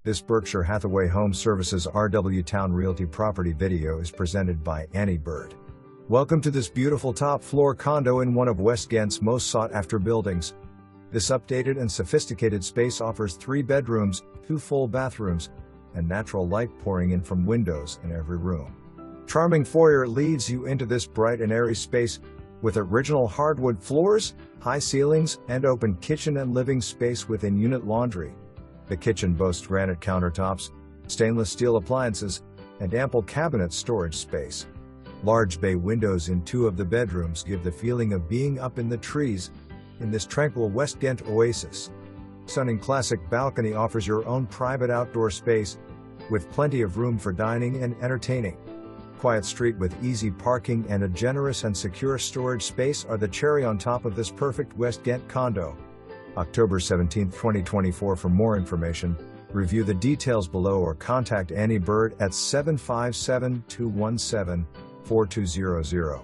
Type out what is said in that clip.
This Berkshire Hathaway Home Services RW Towne Realty property video is presented by Annie Bird. Welcome to this beautiful top-floor condo in one of West Ghent's most sought-after buildings. This updated and sophisticated space offers 3 bedrooms, 2 full bathrooms, and natural light pouring in from windows in every room. Charming foyer leads you into this bright and airy space, with original hardwood floors, high ceilings, and open kitchen and living space with in-unit laundry. The kitchen boasts granite countertops, stainless steel appliances, and ample cabinet storage space. Large bay windows in 2 of the bedrooms give the feeling of being up in the trees in this tranquil West Ghent oasis. Stunning classic balcony offers your own private outdoor space, with plenty of room for dining and entertaining. Quiet street with easy parking and a generous and secure storage space are the cherry on top of this perfect West Ghent condo. October 17, 2024. For more information, review the details below or contact Annie Bird at 757-217-4200.